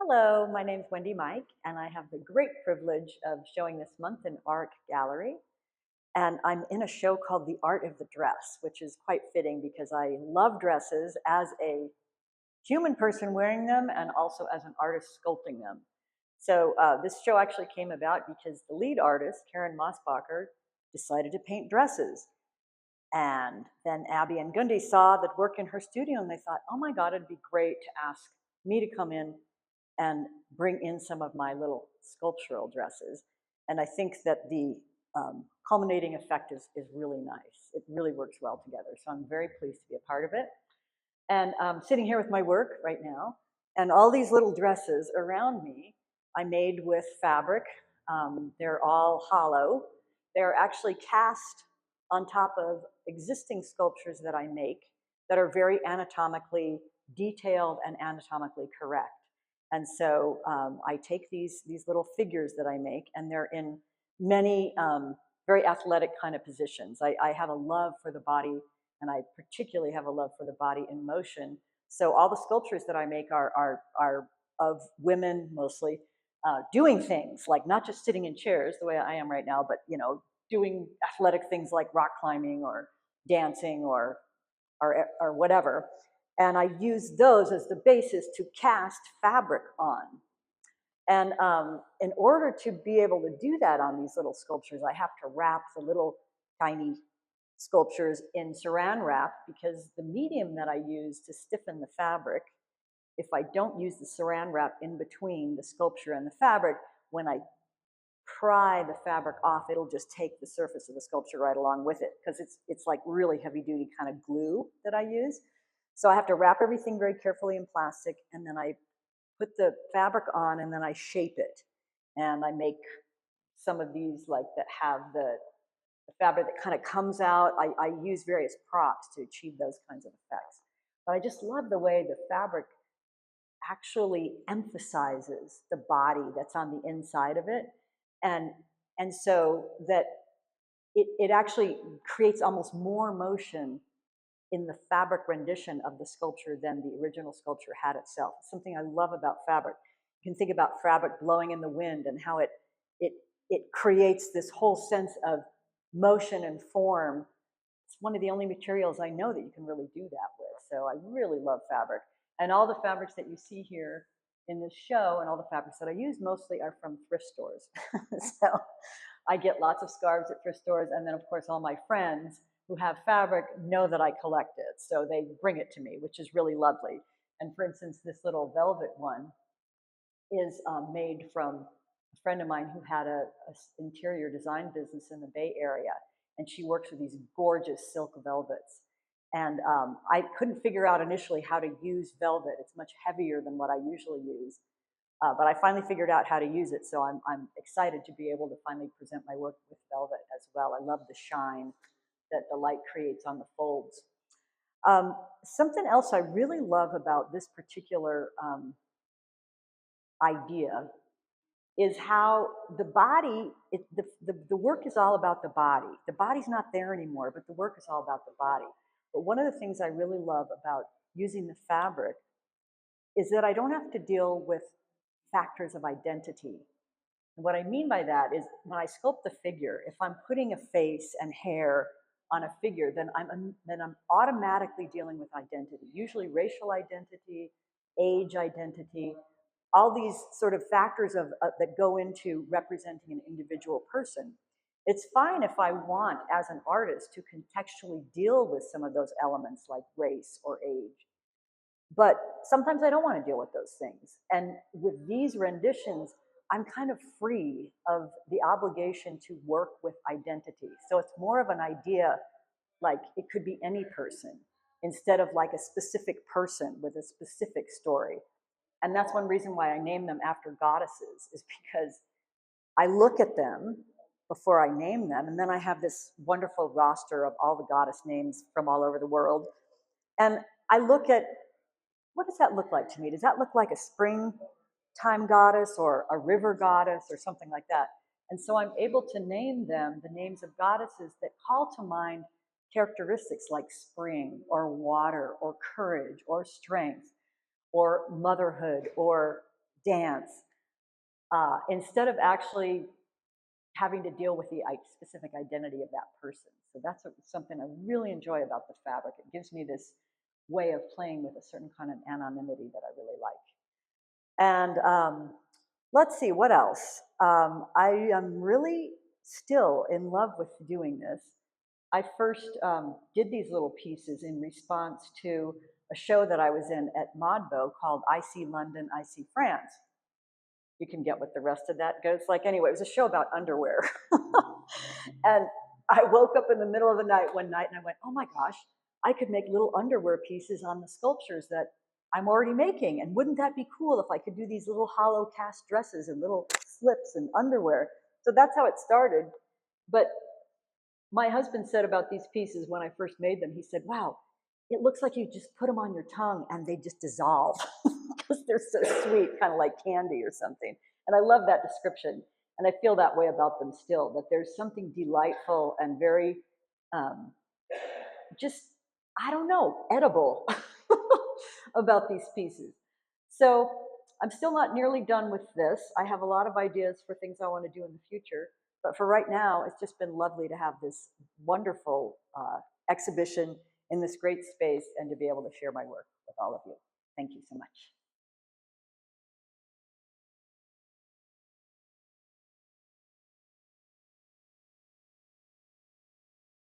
Hello, my name's Wendy Mike, and I have the great privilege of showing this month in art gallery. And I'm in a show called The Art of the Dress, which is quite fitting because I love dresses as a human person wearing them and also as an artist sculpting them. So this show actually came about because the lead artist, Karen Mosbacher, decided to paint dresses. And then Abby and Gundy saw that work in her studio and they thought, oh my God, it'd be great to ask me to come in and bring in some of my little sculptural dresses. And I think that the culminating effect is really nice. It really works well together. So I'm very pleased to be a part of it. And I'm sitting here with my work right now, and all these little dresses around me I made with fabric. They're all hollow. They're actually cast on top of existing sculptures that I make that are very anatomically detailed and anatomically correct. And so I take these little figures that I make, and they're in many very athletic kind of positions. I have a love for the body, and I particularly have a love for the body in motion. So all the sculptures that I make are of women mostly doing things, like not just sitting in chairs the way I am right now, but doing athletic things like rock climbing or dancing or whatever. And I use those as the basis to cast fabric on. And in order to be able to do that on these little sculptures, I have to wrap the little tiny sculptures in saran wrap, because the medium that I use to stiffen the fabric, if I don't use the saran wrap in between the sculpture and the fabric, when I pry the fabric off, it'll just take the surface of the sculpture right along with it, because it's like really heavy duty kind of glue that I use. So I have to wrap everything very carefully in plastic, and then I put the fabric on, and then I shape it. And I make some of these like that have the fabric that kind of comes out. I use various props to achieve those kinds of effects. But I just love the way the fabric actually emphasizes the body that's on the inside of it. And so that it actually creates almost more motion in the fabric rendition of the sculpture than the original sculpture had itself. It's something I love about fabric. You can think about fabric blowing in the wind and how it creates this whole sense of motion and form. It's one of the only materials I know that you can really do that with. So I really love fabric. And all the fabrics that you see here in this show and all the fabrics that I use mostly are from thrift stores. So I get lots of scarves at thrift stores, and then of course all my friends who have fabric know that I collect it, so they bring it to me, which is really lovely. And for instance, this little velvet one is made from a friend of mine who had a interior design business in the Bay Area, and she works with these gorgeous silk velvets. And I couldn't figure out initially how to use velvet. It's much heavier than what I usually use. But I finally figured out how to use it, so I'm excited to be able to finally present my work with velvet as well. I love the shine that the light creates on the folds. Something else I really love about this particular idea is how the body, the work is all about the body. The body's not there anymore, but the work is all about the body. But one of the things I really love about using the fabric is that I don't have to deal with factors of identity. And what I mean by that is when I sculpt the figure, if I'm putting a face and hair on a figure, then I'm automatically dealing with identity, usually racial identity, age identity, all these sort of factors that go into representing an individual person. It's fine if I want, as an artist, to contextually deal with some of those elements like race or age. But sometimes I don't want to deal with those things. And with these renditions, I'm kind of free of the obligation to work with identity. So it's more of an idea, like it could be any person, instead of like a specific person with a specific story. And that's one reason why I name them after goddesses, is because I look at them before I name them, and then I have this wonderful roster of all the goddess names from all over the world. And I look at, what does that look like to me? Does that look like a springtime goddess or a river goddess or something like that? And so I'm able to name them the names of goddesses that call to mind characteristics like spring or water or courage or strength or motherhood or dance, instead of actually having to deal with the specific identity of that person. So that's something I really enjoy about the fabric. It gives me this way of playing with a certain kind of anonymity that I really like. And let's see, what else? I am really still in love with doing this. I first did these little pieces in response to a show that I was in at Modbo called I See London, I See France. You can get what the rest of that goes like. Anyway, it was a show about underwear. And I woke up in the middle of the night one night and I went, oh my gosh, I could make little underwear pieces on the sculptures that I'm already making. And wouldn't that be cool if I could do these little hollow cast dresses and little slips and underwear? So that's how it started. But my husband said about these pieces when I first made them, he said, wow, it looks like you just put them on your tongue and they just dissolve because they're so sweet, kind of like candy or something. And I love that description. And I feel that way about them still, that there's something delightful and very just, I don't know, edible about these pieces. So I'm still not nearly done with this. I have a lot of ideas for things I want to do in the future. But for right now, it's just been lovely to have this wonderful exhibition in this great space and to be able to share my work with all of you. Thank you so much.